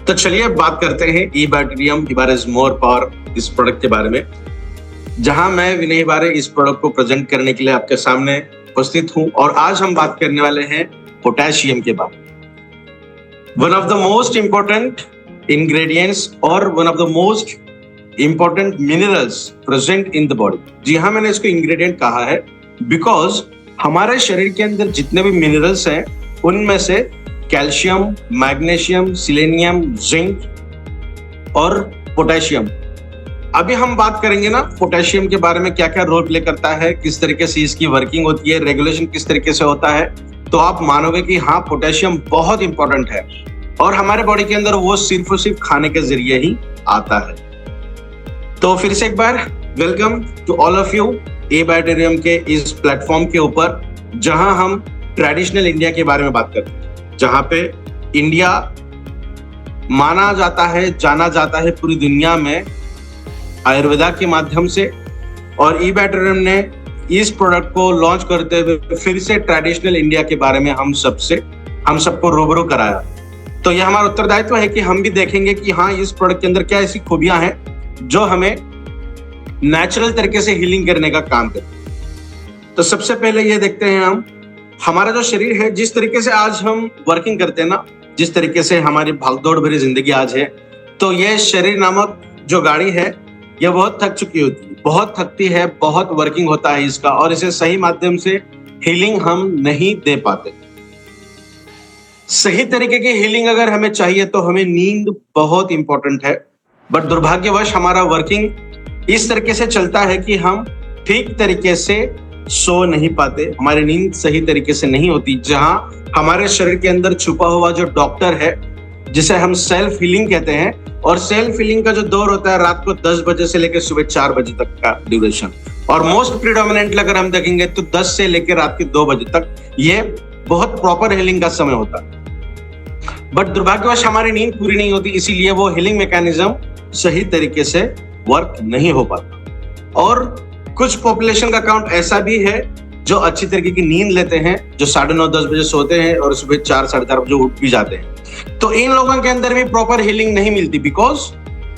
तो चलिए बात करते हैं ईबैटरियम हिबारेज मोर पावर इस प्रोडक्ट के बारे में, जहां मैं विनय हिबारे इस प्रोडक्ट को प्रेजेंट करने के लिए आपके सामने उपस्थित हूं। और आज हम बात करने वाले हैं पोटेशियम के बारे में। One of the most important ingredients और one of the most important minerals present in the body. जी हाँ, मैंने इसको इंग्रेडिएंट कहा है बिकॉज हमारे शरीर के अंदर जितने भी मिनरल्स हैं उनमें से कैल्शियम, मैग्नीशियम, सिलेनियम, जिंक और पोटेशियम। अभी हम बात करेंगे ना पोटेशियम के बारे में, क्या क्या रोल प्ले करता है, किस तरीके से इसकी वर्किंग होती है, रेगुलेशन किस तरीके से होता है। तो आप मानोगे कि हाँ, पोटेशियम बहुत इंपॉर्टेंट है और हमारे बॉडी के अंदर वो सिर्फ और सिर्फ खाने के जरिए ही आता है। तो फिर से एक बार welcome to all of you ईबैटरियम के इस प्लेटफॉर्म के ऊपर, जहां हम ट्रेडिशनल इंडिया के बारे में बात करते हैं, जहां पे इंडिया माना जाता है, जाना जाता है पूरी दुनिया में आयुर्वेदा के माध्यम से। और ईबैटरियम ने इस प्रोडक्ट को लॉन्च करते हुए फिर से ट्रेडिशनल इंडिया के बारे में हम सबको रूबरू कराया। तो यह हमारा उत्तरदायित्व है कि हम भी देखेंगे कि हाँ, इस प्रोडक्ट के अंदर क्या ऐसी खूबियां हैं जो हमें नेचुरल तरीके से हीलिंग करने का काम करते हैं। तो सबसे पहले ये देखते हैं हम, हमारा जो शरीर है, जिस तरीके से आज हम वर्किंग करते हैं ना, जिस तरीके से हमारी भागदौड़ भरी जिंदगी आज है, तो ये शरीर नामक जो गाड़ी है ये बहुत थक चुकी होती है, बहुत थकती है, बहुत वर्किंग होता है इसका, और इसे सही माध्यम से हीलिंग हम नहीं दे पाते। सही तरीके की हीलिंग अगर हमें चाहिए तो हमें नींद बहुत इंपॉर्टेंट है। बट दुर्भाग्यवश हमारा वर्किंग इस तरीके से चलता है कि हम ठीक तरीके से सो नहीं पाते, हमारी नींद सही तरीके से नहीं होती। जहां हमारे शरीर के अंदर छुपा हुआ जो डॉक्टर है, जिसे हम सेल्फ हीलिंग कहते हैं, और सेल्फ हीलिंग का जो दौर होता है रात को 10 बजे से लेकर सुबह 4 बजे तक का ड्यूरेशन, और मोस्ट प्रिडोमिनेंटली अगर हम देखेंगे तो 10 से लेकर रात के 2 बजे तक ये बहुत प्रॉपर हीलिंग का समय होता है। बट दुर्भाग्यवश हमारी नींद पूरी नहीं होती, इसीलिए वो हीलिंग मैकेनिज्म सही तरीके से वर्क नहीं हो पाता। और कुछ पॉपुलेशन का काउंट ऐसा भी है जो अच्छी तरीके की नींद लेते हैं, जो 9:30-10 बजे सोते हैं और सुबह 4-4:30 बजे उठ भी जाते हैं। तो इन लोगों के अंदर भी प्रॉपर हीलिंग नहीं मिलती बिकॉज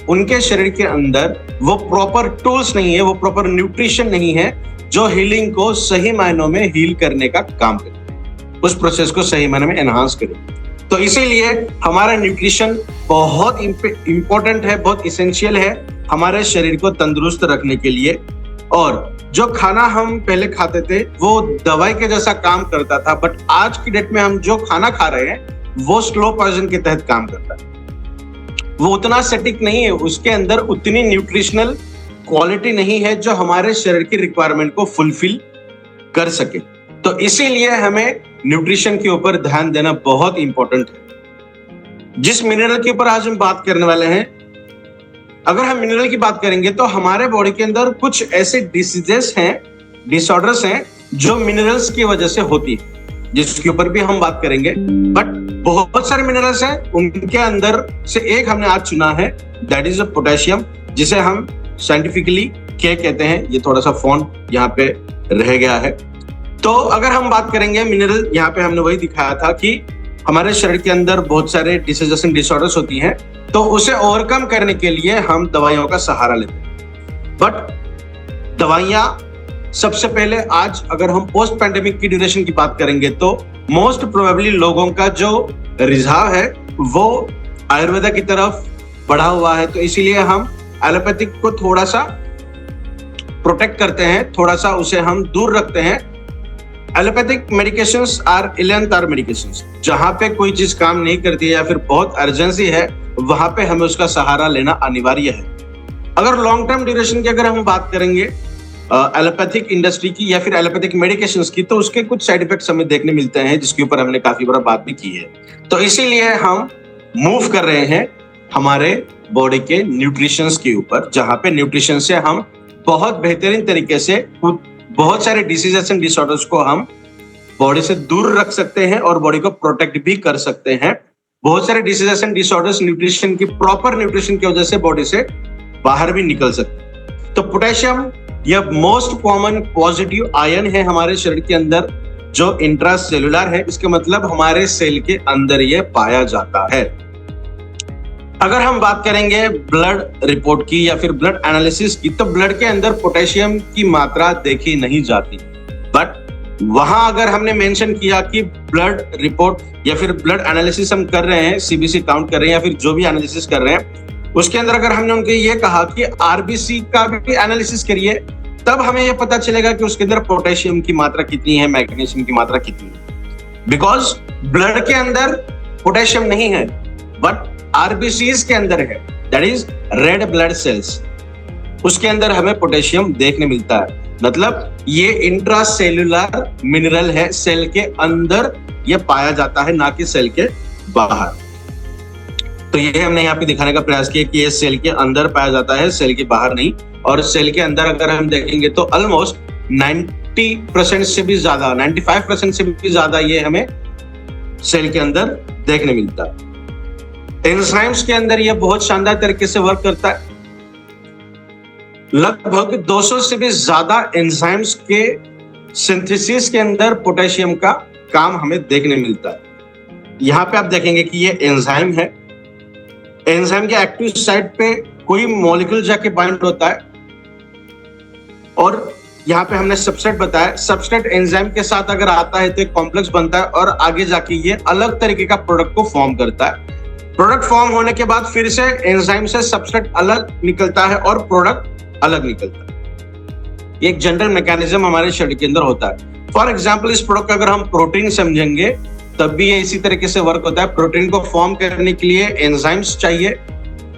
उनके शरीर के अंदर वो प्रॉपर टूल्स नहीं है, वो प्रॉपर न्यूट्रिशन नहीं है जो हीलिंग को सही मायनों में हील करने का काम करे, उस प्रोसेस को सही मायने में एनहांस करे। तो इसीलिए हमारा न्यूट्रिशन बहुत इंपॉर्टेंट है, बहुत इसेंशियल है हमारे शरीर को तंदुरुस्त रखने के लिए। और जो खाना हम पहले खाते थे वो दवाई के जैसा काम करता था, बट आज की डेट में हम जो खाना खा रहे हैं वो स्लो पॉइजन के तहत काम करता है। वो उतना सटीक नहीं है, उसके अंदर उतनी न्यूट्रिशनल क्वालिटी नहीं है जो हमारे शरीर की रिक्वायरमेंट को फुलफिल कर सके। तो इसीलिए हमें न्यूट्रिशन के ऊपर ध्यान देना बहुत इंपॉर्टेंट है। जिस मिनरल के ऊपर आज हम बात करने वाले हैं, अगर हम मिनरल की बात करेंगे तो हमारे बॉडी के अंदर कुछ ऐसे डिसीजेस हैं, डिसऑर्डर्स हैं जो मिनरल्स की वजह से होती है, जिसके ऊपर भी हम बात करेंगे। बट बहुत सारे मिनरल्स हैं, उनके अंदर से एक हमने आज चुना है, दैट इज पोटेशियम, जिसे हम साइंटिफिकली क्या कहते हैं। ये थोड़ा सा फोन यहाँ पे रह गया है। तो अगर हम बात करेंगे मिनरल, यहाँ पे हमने वही दिखाया था कि हमारे शरीर के अंदर बहुत सारे डिसीजेस एंड डिसऑर्डर्स होती हैं, तो उसे ओवरकम करने के लिए हम दवाइयों का सहारा लेते हैं। बट दवाइयां सबसे पहले, आज अगर हम पोस्ट पैंडेमिक की ड्यूरेशन की बात करेंगे तो मोस्ट प्रोबेबली लोगों का जो रिझाव है वो आयुर्वेदा की तरफ बढ़ा हुआ है। तो इसीलिए हम एलोपैथिक को थोड़ा सा प्रोटेक्ट करते हैं, थोड़ा सा उसे हम दूर रखते हैं। Allopathic medications are 11th hour medications. जहां पे कोई चीज काम नहीं करती है या फिर बहुत अर्जेंसी है, वहां पे हमें उसका सहारा लेना अनिवार्य है। अगर लॉन्ग टर्म ड्यूरेशन की अगर हम बात करेंगे एलोपैथिक इंडस्ट्री की या फिर एलोपैथिक मेडिकेशंस की, तो उसके कुछ साइड इफेक्ट्स हमें देखने मिलते हैं, जिसके ऊपर हमने काफी बार बात भी की है। तो इसीलिए हम मूव कर रहे हैं हमारे बॉडी के न्यूट्रिशंस के ऊपर, जहां पे न्यूट्रिशन से हम बहुत बेहतरीन तरीके से बहुत सारे डिसीजेस एंड डिसऑर्डर्स को हम बॉडी से दूर रख सकते हैं और बॉडी को प्रोटेक्ट भी कर सकते हैं। बहुत सारे डिसीजेस एंड डिसऑर्डर्स न्यूट्रिशन की, प्रॉपर न्यूट्रिशन की वजह से बॉडी से बाहर भी निकल सकते हैं। तो पोटेशियम यह मोस्ट कॉमन पॉजिटिव आयन है हमारे शरीर के अंदर, जो इंट्रासेलुलर है। इसका मतलब हमारे सेल के अंदर यह पाया जाता है। अगर हम बात करेंगे ब्लड रिपोर्ट की या फिर ब्लड एनालिसिस की, तो ब्लड के अंदर पोटेशियम की मात्रा देखी नहीं जाती, बट वहां अगर हमने मेंशन किया कि ब्लड रिपोर्ट या फिर ब्लड एनालिसिस हम कर रहे हैं, सीबीसी काउंट कर रहे हैं या फिर जो भी एनालिसिस कर रहे हैं, उसके अंदर अगर हमने उनके ये कहा कि आरबीसी का भी एनालिसिस करिए, तब हमें ये पता चलेगा कि उसके अंदर पोटेशियम की मात्रा कितनी है, मैग्नीशियम की मात्रा कितनी है। बिकॉज ब्लड के अंदर पोटेशियम नहीं है, बट आरबीसीज के अंदर है, that is red blood cells, उसके अंदर हमें पोटेशियम देखने मिलता है। मतलब ये इंट्रासेल्युलर मिनरल है, सेल के अंदर ये पाया जाता है, ना कि सेल के बाहर। तो ये हमने यहाँ पे दिखाने का प्रयास किया कि ये सेल के अंदर पाया जाता है, सेल के बाहर नहीं। और सेल के अंदर अगर हम देखेंगे तो ऑलमोस्ट 90% से भी ज्यादा, 95% से भी ज्यादा ये हमें सेल के अंदर देखने मिलता है। एंजाइम्स के अंदर ये बहुत शानदार तरीके से वर्क करता है। लगभग 200 से भी ज्यादा एंजाइम्स के सिंथेसिस के अंदर पोटेशियम का काम हमें देखने मिलता है। यहां पे आप देखेंगे कि ये एंजाइम है, एंजाइम के एक्टिव साइट पे कोई मॉलिक्यूल जाके बाइंड होता है, और यहाँ पे हमने सबस्ट्रेट बताया, सबस्ट्रेट एंजाइम के साथ अगर आता है तो एक कॉम्प्लेक्स बनता है और आगे जाके ये अलग तरीके का प्रोडक्ट को फॉर्म करता है। प्रोडक्ट फॉर्म होने के बाद फिर से एंजाइम से सबस्ट्रेट अलग निकलता है और प्रोडक्ट अलग निकलता है। ये एक जनरल मैकेनिज्म हमारे शरीर के अंदर होता है। फॉर एग्जाम्पल, इस प्रोडक्ट का अगर हम प्रोटीन समझेंगे तब भी ये इसी तरीके से वर्क होता है। प्रोटीन को फॉर्म करने के लिए एंजाइम्स चाहिए,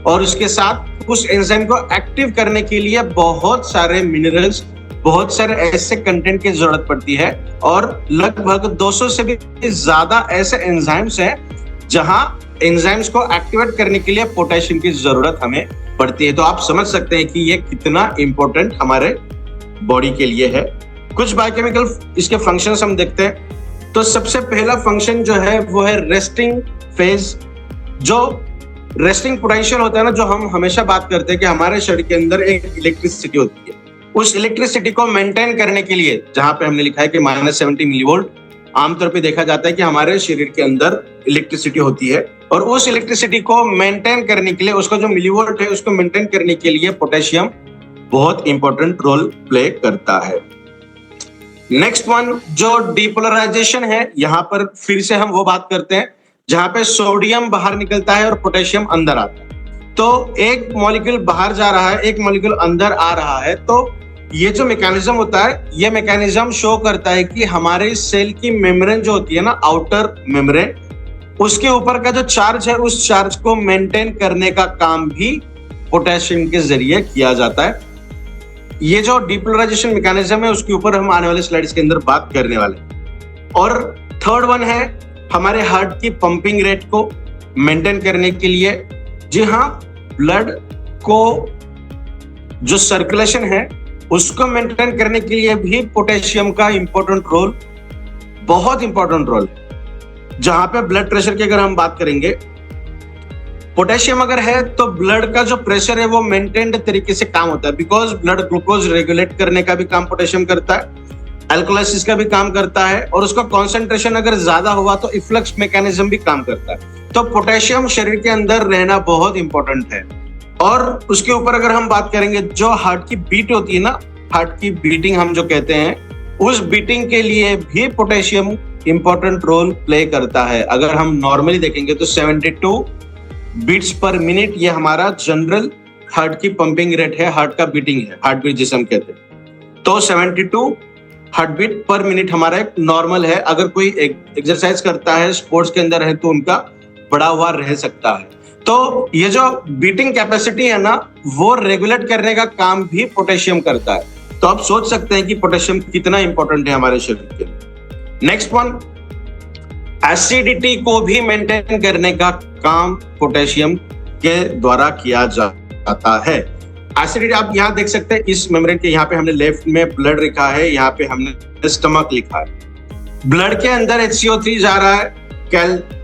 और उसके साथ उस एंजाइम को एक्टिव करने के लिए बहुत सारे मिनरल्स, बहुत सारे ऐसे कंटेंट की जरूरत पड़ती है। और लगभग 200 से भी ज्यादा ऐसे एंजाइम्स हैं जहां एंजाइम्स को एक्टिवेट करने के लिए पोटेशियम की जरूरत हमें पड़ती है। तो आप समझ सकते हैं कि ये कितना इंपॉर्टेंट हमारे बॉडी के लिए है। कुछ बायोकेमिकल इसके फंक्शंस हम देखते हैं। तो सबसे पहला फंक्शन जो है वो है रेस्टिंग फेज। जो रेस्टिंग पोटेंशियल होता है ना, जो हम हमेशा बात करते हैं कि हमारे शरीर के अंदर एक इलेक्ट्रिसिटी होती है, उस इलेक्ट्रिसिटी को मेंटेन करने के लिए, जहां पे हमने लिखा है कि -70 मिलीवोल्ट, आमतौर पे देखा जाता है कि हमारे शरीर के अंदर इलेक्ट्रिसिटी होती है, और उस इलेक्ट्रिसिटी को मेंटेन करने के लिए, उसका जो मिलीवोल्ट है उसको मेंटेन करने के लिए पोटेशियम बहुत इंपॉर्टेंट रोल प्ले करता है। नेक्स्ट वन जो डिपोलराइजेशन है, यहां पर फिर से हम वो बात करते हैं जहां पे सोडियम बाहर निकलता है और पोटेशियम अंदर आता है। तो एक मॉलिक्यूल बाहर जा रहा है, एक मॉलिक्यूल अंदर आ रहा है। तो ये जो मैकेनिज्म होता है, ये मैकेनिज्म शो करता है कि हमारे सेल की मेम्ब्रेन जो होती है ना, आउटर मेम्ब्रेन, उसके ऊपर का जो चार्ज है, उस चार्ज को मेंटेन करने का काम भी पोटेशियम के जरिए किया जाता है। ये जो डिपोलराइजेशन मैकेनिज्म है उसके ऊपर हम आने वाले स्लाइड्स के अंदर बात करने वाले। और थर्ड वन है हमारे हार्ट की पंपिंग रेट को मेंटेन करने के लिए। जी हाँ, ब्लड को जो सर्कुलेशन है उसको मेंटेन करने के लिए भी पोटेशियम का इंपॉर्टेंट रोल, बहुत इंपॉर्टेंट रोल है। जहां पे ब्लड प्रेशर की अगर हम बात करेंगे, पोटेशियम अगर है तो ब्लड का जो प्रेशर है वो मेंटेन्ड तरीके से काम होता है, बिकॉज ब्लड ग्लूकोज रेगुलेट करने का भी काम पोटेशियम करता है, अल्कोलाइसिस का भी काम करता है, और उसका कॉन्सेंट्रेशन अगर ज्यादा हुआ तो इफ्लक्स मैकेनिज्म भी काम करता है। तो पोटेशियम शरीर के अंदर रहना बहुत इंपॉर्टेंट है। और उसके ऊपर अगर हम बात करेंगे, जो हार्ट की बीट होती है ना, हार्ट की बीटिंग हम जो कहते हैं, उस बीटिंग के लिए भी पोटेशियम इंपॉर्टेंट रोल प्ले करता है। अगर हम नॉर्मली देखेंगे तो 72 बीट्स पर मिनट ये हमारा जनरल हार्ट की पंपिंग रेट है, हार्ट का बीटिंग है, हार्ट बीट जिसे हम कहते हैं। तो 72 हार्ट बीट पर मिनट हमारा एक नॉर्मल है। अगर कोई एक्सरसाइज करता है, स्पोर्ट्स के अंदर है, तो उनका बढ़ा हुआ रह सकता है। तो ये जो बीटिंग कैपेसिटी है ना, वो रेगुलेट करने का काम भी पोटेशियम करता है। तो आप सोच सकते हैं कि पोटेशियम कितना इंपॉर्टेंट है हमारे शरीर के लिए। नेक्स्ट वन, एसिडिटी को भी मेंटेन करने का काम पोटेशियम के द्वारा किया जाता है। एसिडिटी आप यहाँ देख सकते हैं, इस मेम्ब्रेन के यहाँ पे हमने लेफ्ट में ब्लड लिखा है, यहाँ पे हमने स्टमक लिखा है। ब्लड के अंदर HCO3 जा रहा है,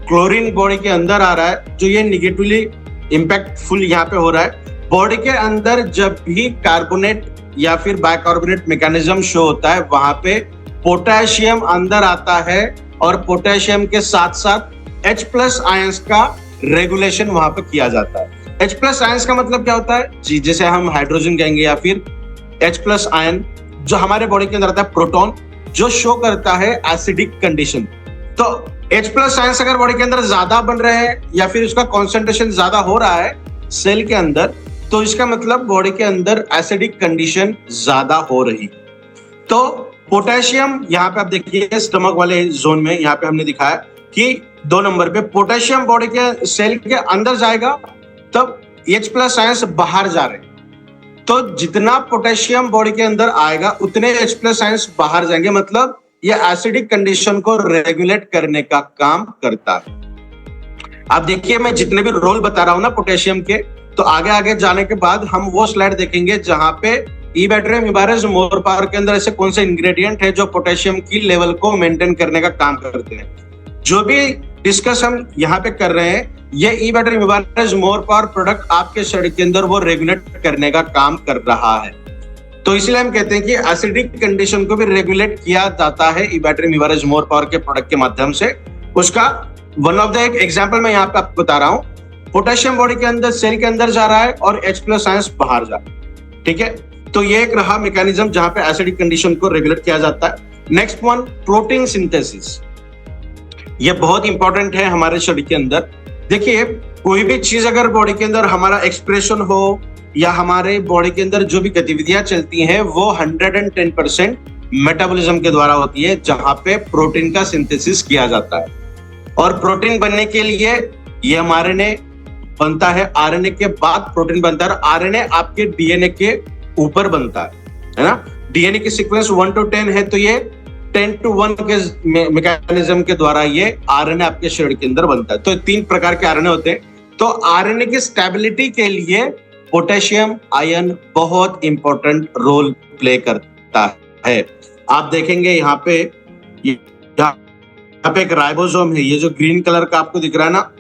क्लोरीन बॉडी के अंदर आ रहा है, जो ये निगेटिवली इंपैक्टफुल यहाँ पे हो रहा है। बॉडी के अंदर जब भी कार्बोनेट या फिर बाइकार्बोनेट मैकेनिज्म शो होता है, वहां पे पोटेशियम अंदर आता है, और पोटेशियम के साथ साथ H+ आयंस का रेगुलेशन वहां पे किया जाता है। H प्लस आयंस का मतलब क्या होता है जी, जैसे हम हाइड्रोजन कहेंगे या फिर H प्लस आयन जो हमारे बॉडी के अंदर आता है, प्रोटॉन जो शो करता है एसिडिक कंडीशन। तो H प्लस आयंस अगर बॉडी के अंदर ज्यादा बन रहे हैं या फिर उसका कॉन्सेंट्रेशन ज्यादा हो रहा है सेल के अंदर, तो इसका मतलब बॉडी के अंदर एसिडिक कंडीशन ज्यादा हो रही। तो पोटेशियम यहाँ पे आप देखिए स्टमक वाले जोन में यहाँ पे हमने दिखाया कि 2 नंबर पे पोटेशियम बॉडी के सेल के अंदर जाएगा, तब H प्लस आयंस बाहर जा रहे हैं। तो जितना पोटेशियम बॉडी के अंदर आएगा उतने H प्लस आयंस बाहर जाएंगे, मतलब ये एसिडिक कंडीशन को रेगुलेट करने का काम करता है। आप देखिए मैं जितने भी रोल बता रहा हूं ना पोटेशियम के, तो आगे आगे जाने के बाद हम वो स्लाइड देखेंगे जहां पे ईबैटरियम इबारस मोर पावर के अंदर ऐसे कौन से इंग्रेडिएंट है जो पोटेशियम की लेवल को मेंटेन करने का काम करते हैं। जो भी डिस्कस हम यहाँ पे कर रहे हैं, ये ईबैटरियम इबारस मोर पावर प्रोडक्ट आपके शरीर के अंदर वो रेगुलेट करने का काम कर रहा है। तो इसलिए हम कहते हैं कि एसिडिक कंडीशन को भी रेगुलेट किया जाता है ईबैटरियम इबारस मोर पावर के प्रोडक्ट के माध्यम से। उसका वन ऑफ द एक एग्जाम्पल मैं यहाँ पे आपको बता रहा हूँ। पोटेशियम बॉडी के अंदर सेल के अंदर जा रहा है और H प्लस आयंस बाहर जा रहा है, ठीक है। तो ये एक रहा मैकेनिज्म जहां पे एसिडिक कंडीशन को रेगुलेट किया जाता है। Next one, protein synthesis. ये बहुत इंपॉर्टेंट है हमारे शरीर के अंदर। देखिए कोई भी चीज अगर बॉडी के अंदर हमारा एक्सप्रेशन हो या हमारे बॉडी के अंदर जो भी गतिविधियां चलती हैं वो 110% मेटाबॉलिज्म के द्वारा होती है, जहां पे प्रोटीन का सिंथेसिस किया जाता है। और प्रोटीन बनने के लिए ये mRNA बनता है, आरएनए के बाद प्रोटीन बनता है, और आरएनए आपके डीएनए के ऊपर बनता है ना। डीएनए की सीक्वेंस 1 to 10 है, तो ये 10 to 1 के मैकेनिज्म के द्वारा ये आरएनए आपके शरीर के अंदर बनता है। तो 3 प्रकार के आरएनए होते हैं। तो आरएनए की स्टेबिलिटी के लिए पोटेशियम आयन बहुत इंपॉर्टेंट रोल प्ले करता है। आप देखेंगे यहाँ पे एक राइबोसोम है, ये जो ग्रीन कलर का आपको दिख रहा है ना,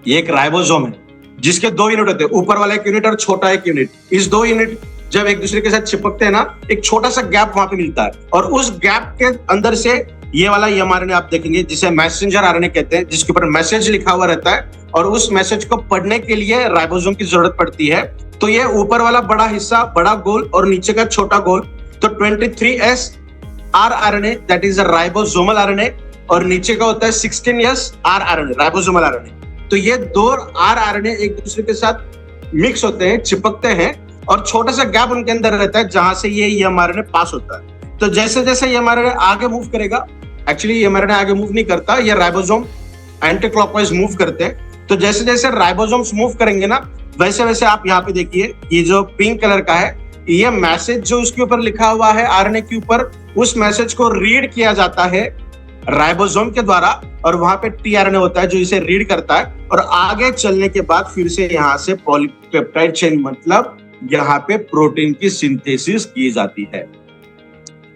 ये एक राइबोसोम है जिसके 2 यूनिट होते हैं, ऊपर वाला एक यूनिट और छोटा एक यूनिट। इस 2 यूनिट जब एक दूसरे के साथ चिपकते हैं ना, एक छोटा सा गैप वहां पे मिलता है, और उस गैप के अंदर से ये वाला mRNA आप देखेंगे जिसे मैसेंजर आरएनए कहते हैं, जिसके ऊपर मैसेज लिखा हुआ रहता है, और उस मैसेज को पढ़ने के लिए राइबोसोम की जरूरत पड़ती है। तो ये ऊपर वाला बड़ा हिस्सा बड़ा गोल और नीचे का छोटा गोल, तो 23S rRNA that is a ribosomal RNA, और नीचे का होता है 16S rRNA राइबोसोमल आरएनए। तो ये 2 rRNA एक दूसरे के साथ मिक्स होते हैं, चिपकते हैं, और छोटा सा गैप उनके अंदर रहता है जहां से ये mRNA पास होता है। तो जैसे जैसे mRNA आगे मूव करेगा, एक्चुअली mRNA आगे मूव नहीं करता, ये राइबोसोम एंटी क्लॉकवाइज मूव करते हैं। तो जैसे जैसे राइबोसोम्स मूव करेंगे ना, वैसे वैसे आप यहाँ पे देखिए ये जो पिंक कलर का है, ये मैसेज जो उसके ऊपर लिखा हुआ है आरएनए के ऊपर, उस मैसेज को रीड किया जाता है राइबोसोम के द्वारा, और वहां पे टीआरएनए होता है जो इसे रीड करता है, और आगे चलने के बाद फिर से यहाँ से पॉलीपेप्टाइड चेन, मतलब यहाँ पे प्रोटीन की सिंथेसिस की जाती है।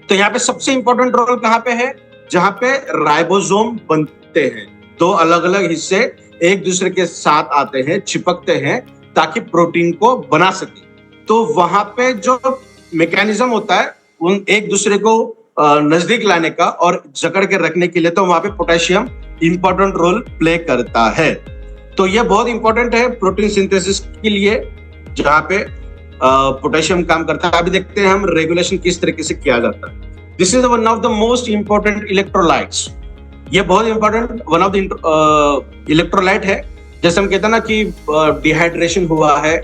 तो यहाँ पे सबसे इंपॉर्टेंट रोल कहाँ पे है, जहां पे राइबोसोम बनते हैं। 2 अलग अलग हिस्से एक दूसरे के साथ आते हैं, चिपकते हैं, ताकि प्रोटीन को बना सके। तो वहां पे जो मैकेनिज्म होता है उन एक दूसरे को नजदीक लाने का और जकड़ के रखने के लिए, तो वहां पे पोटेशियम इंपॉर्टेंट रोल प्ले करता है। तो ये बहुत इंपॉर्टेंट है प्रोटीन सिंथेसिस के लिए, जहां पे पोटेशियम काम करता है। अभी देखते हैं हम रेगुलेशन किस तरीके से किया जाता है। This is one of the most important electrolytes. ये बहुत important one of the electrolyte है। जैसे हम कहते हैं ना कि डिहाइड्रेशन हुआ है,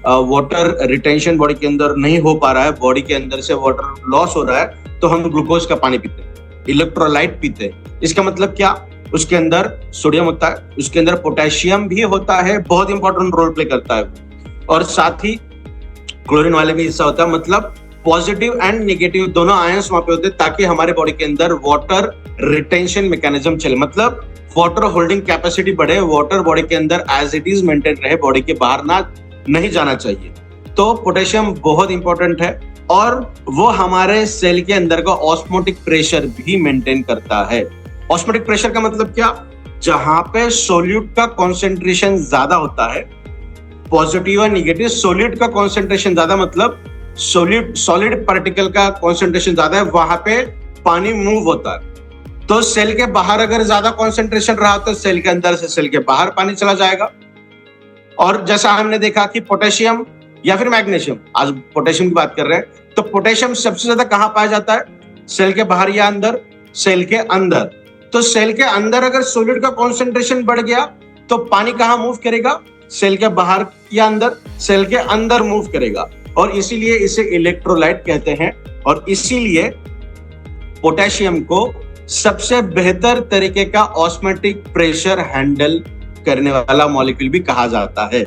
वाटर रिटेंशन बॉडी के अंदर नहीं हो पा रहा है, बॉडी के अंदर से वाटर लॉस हो रहा है, तो हम ग्लूकोज का पानी पीते हैं, इलेक्ट्रोलाइट पीते हैं। इसका मतलब क्या, उसके अंदर सोडियम होता है, उसके अंदर पोटेशियम भी होता है, बहुत इंपॉर्टेंट रोल प्ले करता है, और साथ ही क्लोरीन वाले भी हिस्सा होता है। मतलब पॉजिटिव एंड नेगेटिव दोनों आयंस वहां पे होते हैं, ताकि हमारे बॉडी के अंदर वाटर रिटेंशन मैकेनिज्म चले, मतलब वाटर होल्डिंग कैपेसिटी बढ़े, वाटर बॉडी के अंदर एज इट इज मेंटेन रहे, बॉडी के बाहर ना नहीं जाना चाहिए। तो पोटेशियम बहुत इंपॉर्टेंट है, और वो हमारे सेल के अंदर का ऑस्मोटिक प्रेशर भी मेंटेन करता है। ऑस्मोटिक प्रेशर का मतलब क्या, जहां पे सोल्यूट का कॉन्सेंट्रेशन ज्यादा होता है, पॉजिटिव और निगेटिव, सोल्यूट का कॉन्सेंट्रेशन ज्यादा मतलब सॉलिड पार्टिकल का कॉन्सेंट्रेशन ज्यादा है, वहां पे पानी मूव होता है। तो सेल के बाहर अगर ज्यादा कॉन्सेंट्रेशन रहा तो सेल के अंदर से सेल के बाहर पानी चला जाएगा। और जैसा हमने देखा कि पोटेशियम या फिर मैग्नीशियम, आज पोटेशियम की बात कर रहे हैं, तो पोटेशियम सबसे ज्यादा कहां पाया जाता है? सेल के बाहर या अंदर? सेल के अंदर। तो सेल के अंदर अगर सॉलिड का कॉन्सेंट्रेशन बढ़ गया तो पानी कहां मूव करेगा? सेल के बाहर या अंदर? सेल के अंदर मूव करेगा। और इसीलिए इसे इलेक्ट्रोलाइट कहते हैं। और इसीलिए पोटेशियम को सबसे बेहतर तरीके का ऑस्मोटिक प्रेशर हैंडल करने वाला मॉलिक्यूल भी कहा जाता है।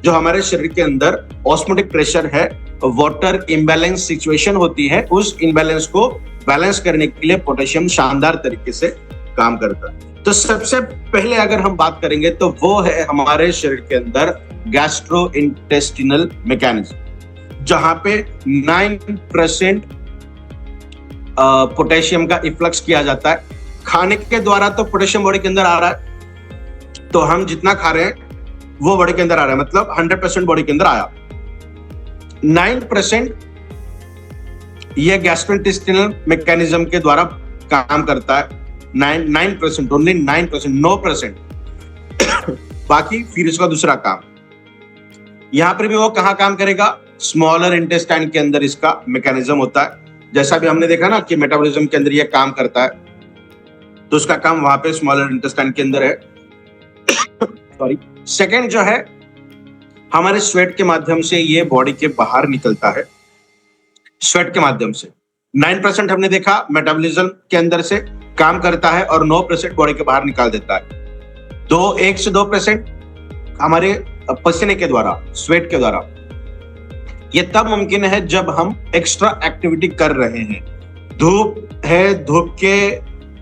जो हमारे शरीर के अंदर ऑस्मोटिक प्रेशर है, वाटर इम्बैलेंस सिचुएशन होती है, उस इम्बैलेंस को बैलेंस करने के लिए पोटेशियम शानदार तरीके से काम करता है। तो सबसे पहले अगर हम बात करेंगे तो वो है हमारे शरीर के अंदर गैस्ट्रो इंटेस्टिनल मैकेनिज्म, जहां पे 9% पोटेशियम का इफ्लक्स किया जाता है। खाने के द्वारा तो पोटेशियम बॉडी के अंदर आ रहा है, तो हम जितना खा रहे हैं वो बॉडी के अंदर आ रहा है, मतलब 100% बॉडी के अंदर आया। 9% ये गैस्ट्रोइंटेस्टिनल मैकेनिज्म के द्वारा काम करता है। 9% ओनली 9%, 9%। बाकी फिर इसका दूसरा काम, यहां पर भी वो कहां काम करेगा? स्मॉलर इंटेस्टाइन के अंदर इसका मैकेनिज्म होता है। जैसा भी हमने देखा ना कि मेटाबॉलिज्म के अंदर ये काम करता है, तो उसका काम वहां पे स्मॉलर इंटेस्टाइन के अंदर है। सॉरी। सेकंड जो है, हमारे स्वेट के माध्यम से ये बॉडी के बाहर निकलता है। स्वेट के माध्यम से 9% हमने देखा मेटाबॉलिज्म के अंदर से काम करता है और 9% बॉडी के बाहर निकाल देता है। 1 से 2% हमारे पसीने के द्वारा, स्वेट के द्वारा। ये तब मुमकिन है जब हम एक्स्ट्रा एक्टिविटी कर रहे हैं। धूप है, धूप के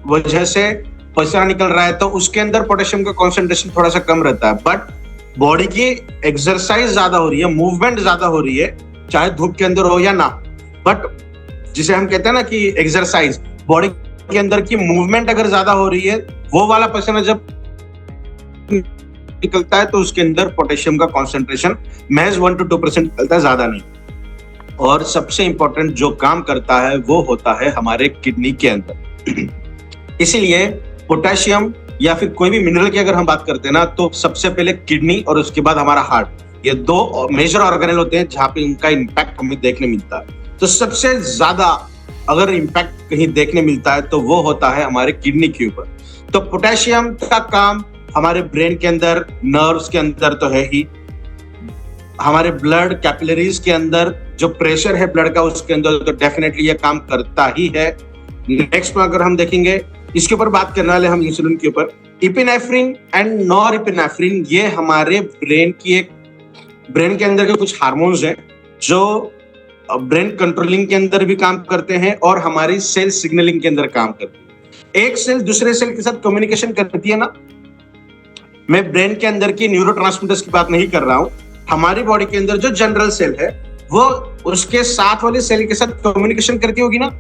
वजह से पसीना निकल रहा है, तो उसके अंदर पोटेशियम का कॉन्सेंट्रेशन थोड़ा सा कम रहता है। बट बॉडी की एक्सरसाइज ज्यादा हो रही है, मूवमेंट ज्यादा हो रही है, चाहे धूप के अंदर हो या ना। बट जिसे हम कहते हैं ना कि एक्सरसाइज, बॉडी के अंदर की मूवमेंट अगर ज्यादा हो रही है, वो वाला पसीना जब निकलता है तो उसके अंदर पोटेशियम का कॉन्सेंट्रेशन महज 1 to 2% निकलता है, ज्यादा नहीं। और सबसे इंपॉर्टेंट जो काम करता है वो होता है हमारे किडनी के अंदर। इसीलिए पोटेशियम या फिर कोई भी मिनरल की अगर हम बात करते हैं ना, तो सबसे पहले किडनी और उसके बाद हमारा हार्ट, ये 2 मेजर ऑर्गेनल होते हैं जहां पे इनका इम्पैक्ट हमें देखने मिलता है। तो सबसे ज्यादा अगर इम्पैक्ट कहीं देखने मिलता है तो वो होता है हमारे किडनी के ऊपर। तो पोटेशियम का काम हमारे ब्रेन के अंदर, नर्व्स के अंदर तो है ही, हमारे ब्लड कैपिलरीज के अंदर जो प्रेशर है ब्लड का, उसके अंदर तो डेफिनेटली ये काम करता ही है। नेक्स्ट में अगर हम देखेंगे, इसके ऊपर बात करने वाले हम इंसुलिन के ऊपर। इपिनेफ्रिन एंड नॉरएपिनेफ्रिन, ये हमारे ब्रेन के अंदर के कुछ हार्मोन्स हैं जो ब्रेन कंट्रोलिंग के अंदर भी काम करते हैं और हमारी सेल सिग्नलिंग के अंदर काम करते हैं। एक सेल दूसरे सेल के साथ कम्युनिकेशन करती है ना। मैं ब्रेन के अंदर की न्यूरोट्रांसमीटर्स की बात नहीं कर रहा हूं, हमारी बॉडी के अंदर जो जनरल सेल है वो उसके साथ वाले सेल के साथ कम्युनिकेशन करती होगी ना।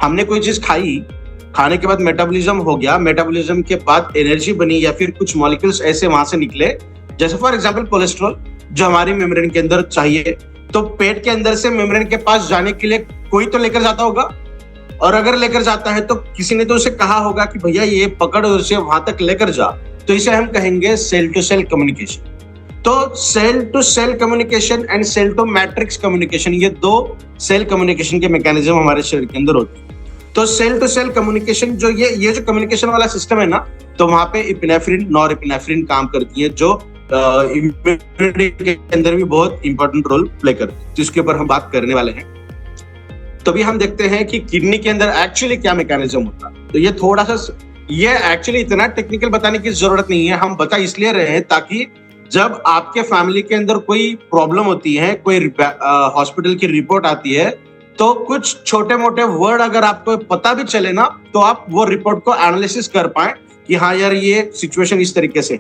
हमने कोई चीज खाई, खाने के बाद मेटाबॉलिज्म हो गया, मेटाबॉलिज्म के बाद एनर्जी बनी या फिर कुछ मॉलिक्यूल्स ऐसे वहां से निकले, जैसे फॉर एग्जांपल कोलेस्ट्रॉल जो हमारी मेम्ब्रेन के अंदर चाहिए, तो पेट के अंदर से मेम्ब्रेन के पास जाने के लिए कोई तो लेकर जाता होगा। और अगर लेकर जाता है तो किसी ने तो उसे कहा होगा कि भैया ये पकड़ उसे वहां तक लेकर जा। तो इसे हम कहेंगे सेल टू सेल कम्युनिकेशन। तो cell to cell communication and cell to matrix communication, ये 2 सेल कम्युनिकेशन के मैकेनिज्म हमारे शरीर के अंदर होते हैं। तो सेल टू सेल कम्युनिकेशन जो ये जो कम्युनिकेशन वाला सिस्टम है ना, तो वहां पे इपिनेफ्रिन, नॉरएपिनेफ्रिन काम करती है, जो इम्यूनिटी के अंदर भी बहुत इंपॉर्टेंट रोल प्ले करती है, जिसके ऊपर हम बात करने वाले हैं। तो भी हम देखते हैं कि किडनी के अंदर एक्चुअली क्या मैकेनिज्म होता है। तो ये थोड़ा सा, ये एक्चुअली इतना टेक्निकल बताने की जरूरत नहीं है, हम बता इसलिए रहे हैं ताकि जब आपके फैमिली के अंदर कोई प्रॉब्लम होती है, कोई हॉस्पिटल की रिपोर्ट आती है, तो कुछ छोटे मोटे वर्ड अगर आपको पता भी चले ना, तो आप वो रिपोर्ट को एनालिसिस कर पाए कि हाँ यार ये सिचुएशन इस तरीके से।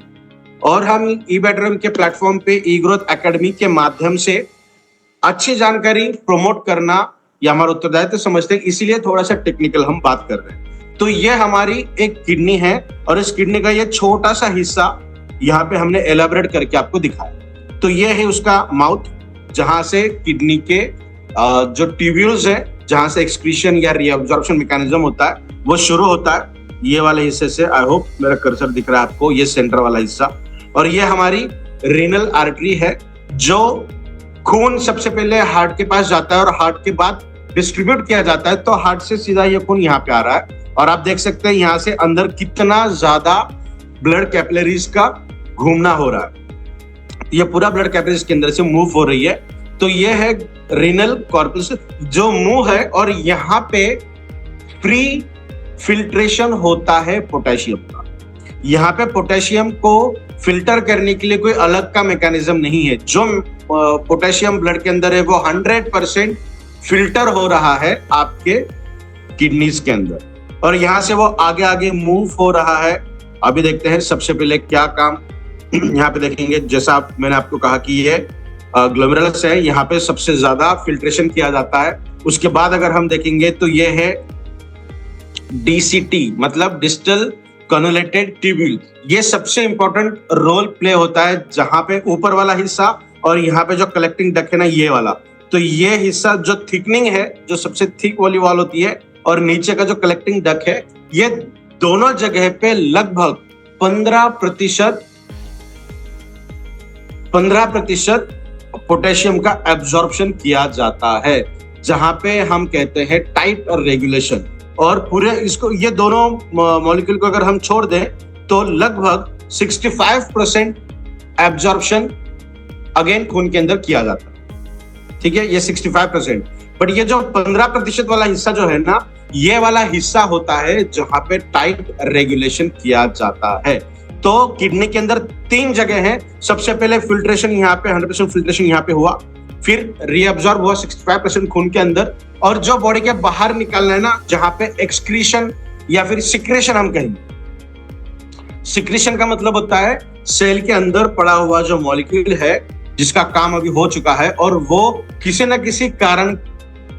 और हम ई बेटरम के प्लेटफॉर्म पे ई ग्रोथ एकेडमी के माध्यम से अच्छी जानकारी प्रमोट करना या हमारा उत्तरदायित्व समझते हैं, इसीलिए थोड़ा सा टेक्निकल हम बात कर रहे हैं। तो ये हमारी एक किडनी है और इस किडनी का ये छोटा सा हिस्सा यहाँ पे हमने एलाबोरेट करके आपको दिखाया। तो ये है उसका माउथ, जहां से किडनी के जो ट्यूब्यूल्स है, जहां से एक्सक्रीशन या रीअब्जॉर्प्शन मैकेनिज्म होता है वो शुरू होता है। ये वाले हिस्से से, आई होप मेरा कर्सर दिख रहा है आपको, ये सेंटर वाला हिस्सा, और ये हमारी रीनल आर्टरी है जो खून सबसे पहले हार्ट के पास जाता है और हार्ट के बाद डिस्ट्रीब्यूट किया जाता है। तो हार्ट से सीधा ये खून यहाँ पे आ रहा है और आप देख सकते हैं यहाँ से अंदर कितना ज्यादा ब्लड कैपिलरीज का घूमना हो रहा है। ये पूरा ब्लड कैपिलरीज के अंदर से मूव हो रही है। तो ये है रीनल कॉर्पस जो मूव है, और यहाँ पे प्री फिल्ट्रेशन होता है पोटेशियम का। यहाँ पे पोटेशियम को फिल्टर करने के लिए कोई अलग का मैकेनिज्म नहीं है। जो पोटेशियम ब्लड के अंदर है वो 100% फिल्टर हो रहा है आपके किडनीज के अंदर, और यहाँ से वो आगे आगे मूव हो रहा है। अभी देखते हैं सबसे पहले क्या काम यहाँ पे देखेंगे। जैसा मैंने आपको कहा कि ये ग्लोमेरुलस है, यहाँ पे सबसे ज्यादा फिल्ट्रेशन किया जाता है। उसके बाद अगर हम देखेंगे तो ये है DCT, मतलब डिस्टल कन्वोलेटेड ट्यूब्यूल। ये सबसे इंपॉर्टेंट रोल प्ले होता है, जहां पे ऊपर वाला हिस्सा और यहाँ पे जो कलेक्टिंग डक्ट है ना, ये वाला, तो ये हिस्सा जो थिकनिंग है, जो सबसे थिक वाली वॉल होती है, और नीचे का जो कलेक्टिंग डक्ट है, ये दोनों जगह पे लगभग 15% पोटेशियम का एब्जॉर्प्शन किया जाता है, जहां पे हम कहते हैं टाइट रेगुलेशन। और पूरे इसको, ये दोनों मॉलिक्यूल को अगर हम छोड़ दें तो लगभग 65% एब्जॉर्प्शन अगेन खून के अंदर किया जाता है। ठीक है, ये 65%। बट ये जो 15% वाला हिस्सा जो है ना, ये वाला हिस्सा होता है जहां पे टाइट रेगुलेशन किया जाता है। तो किडनी के अंदर 3 जगह है। सबसे पहले फिल्ट्रेशन यहाँ पे 100% फिल्ट्रेशन यहाँ पे हुआ, फिर रीअब्जॉर्ब हुआ 65% खून के अंदर, और जो बॉडी के बाहर निकालना है ना, जहां पे एक्सक्रीशन या फिर सिक्रेशन हम कहेंगे। सिक्रेशन का मतलब होता है सेल के अंदर पड़ा हुआ जो मॉलिक्यूल है जिसका काम अभी हो चुका है, और वो किसी न किसी कारण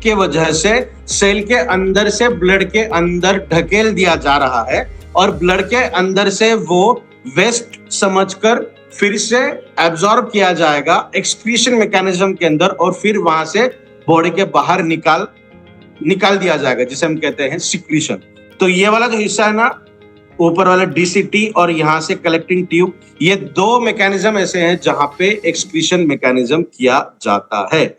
के वजह से सेल के अंदर से ब्लड के अंदर ढकेल दिया जा रहा है, और ब्लड के अंदर से वो वेस्ट समझकर फिर से एब्जॉर्ब किया जाएगा एक्सक्रीशन मैकेनिज्म के अंदर, और फिर वहां से बॉडी के बाहर निकाल दिया जाएगा, जिसे हम कहते हैं सिक्रीशन। तो ये वाला जो हिस्सा है ना, ऊपर वाला DCT और यहाँ से कलेक्टिंग ट्यूब, ये 2 मैकेनिज्म ऐसे हैं जहां पे एक्सक्रीशन मैकेनिज्म किया जाता है।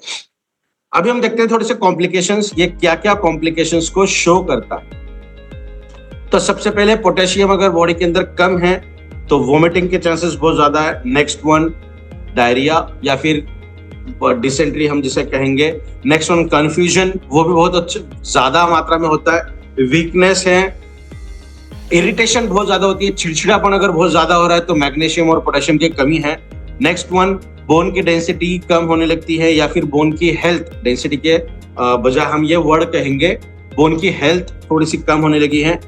अभी हम देखते हैं थोड़े से कॉम्प्लिकेशंस, ये क्या क्या कॉम्प्लिकेशंस को शो करता है। तो सबसे पहले पोटेशियम अगर बॉडी के अंदर कम है तो वोमिटिंग के चांसेस बहुत ज्यादा है। नेक्स्ट वन डायरिया या फिर डिसेंट्री हम जिसे कहेंगे। नेक्स्ट वन कंफ्यूजन, वो भी बहुत ज्यादा मात्रा में होता है। वीकनेस है, इरिटेशन बहुत ज्यादा होती है, चिड़चिड़ापन अगर बहुत ज्यादा हो रहा है तो मैग्नीशियम और पोटेशियम की कमी है। नेक्स्ट वन बोन की डेंसिटी कम होने लगती है, या फिर बोन की हेल्थ, डेंसिटी के बजाय हम ये वर्ड कहेंगे बोन की हेल्थ थोड़ी सी कम होने लगी है।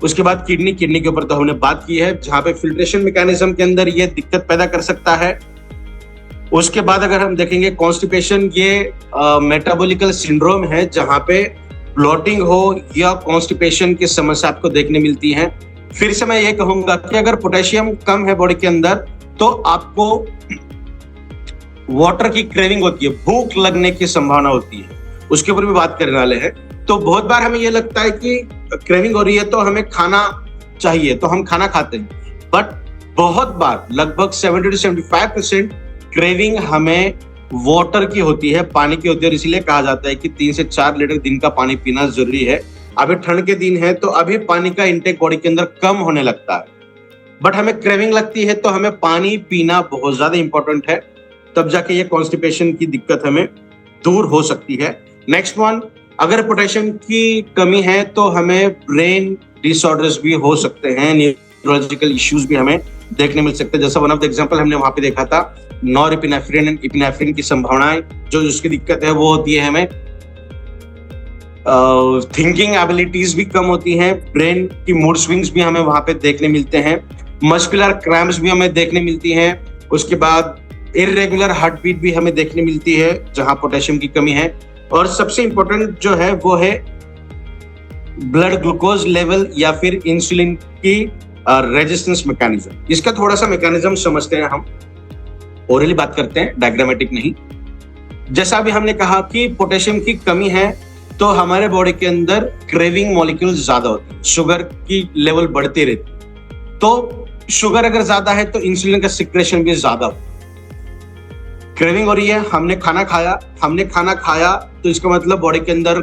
उसके बाद किडनी के ऊपर तो हमने बात की है, जहां पे फिल्ट्रेशन मैकेनिज्म के अंदर ये दिक्कत पैदा कर सकता है। उसके बाद अगर हम देखेंगे कॉन्स्टिपेशन, ये मेटाबॉलिकल सिंड्रोम है जहां पे ब्लॉटिंग हो या कॉन्स्टिपेशन की समस्या आपको देखने मिलती है। फिर से मैं ये कहूंगा कि अगर पोटेशियम कम है बॉडी के अंदर तो आपको वाटर की क्रेविंग होती है, भूख लगने की संभावना होती है, उसके ऊपर भी बात करने वाले हैं। तो बहुत बार हमें ये लगता है कि क्रेविंग हो रही है तो हमें खाना चाहिए, तो हम खाना खाते हैं, बट बहुत बार लगभग 70 से 75% क्रेविंग हमें वाटर की होती है, पानी की होती है। और इसीलिए कहा जाता है कि 3 से 4 लीटर दिन का पानी पीना जरूरी है। अभी ठंड के दिन है तो अभी पानी का इंटेक बॉडी के अंदर कम होने लगता है, बट हमें क्रेविंग लगती है तो हमें पानी पीना बहुत ज्यादा इंपॉर्टेंट है, तब जाके ये कॉन्स्टिपेशन की दिक्कत हमें दूर हो सकती है। नेक्स्ट वन, अगर पोटेशियम की कमी है तो हमें ब्रेन डिसऑर्डर्स भी हो सकते हैं, न्यूरोलॉजिकल इश्यूज भी हमें देखने मिल सकते हैं। जैसा वन ऑफ द एग्जांपल हमने वहां पे देखा था, नॉरएपिनेफ्रिन एंड एपिनेफ्रिन की संभावनाएं, जो उसकी दिक्कत है वो होती है हमें थिंकिंग एबिलिटीज भी कम होती हैं, ब्रेन की मूड स्विंग्स भी हमें वहां पे देखने मिलते हैं, मस्कुलर क्रैम्प्स भी हमें देखने मिलती हैं। उसके बाद इर्रेगुलर हार्ट बीट भी हमें देखने मिलती है जहां पोटेशियम की कमी है। और सबसे इंपॉर्टेंट जो है वो है ब्लड ग्लूकोज लेवल या फिर इंसुलिन की रेजिस्टेंस मैकेनिज्म। इसका थोड़ा सा मैकेनिज्म समझते हैं हम, ओरली बात करते हैं, डायग्रामेटिक नहीं। जैसा भी हमने कहा कि पोटेशियम की कमी है तो हमारे बॉडी के अंदर क्रेविंग मॉलिक्यूल ज्यादा होते हैं, शुगर की लेवल बढ़ती रहती है। तो शुगर अगर ज्यादा है तो इंसुलिन का सिक्रेशन भी ज्यादा होता है। क्रेविंग हो रही है, हमने खाना खाया तो इसका मतलब बॉडी के अंदर,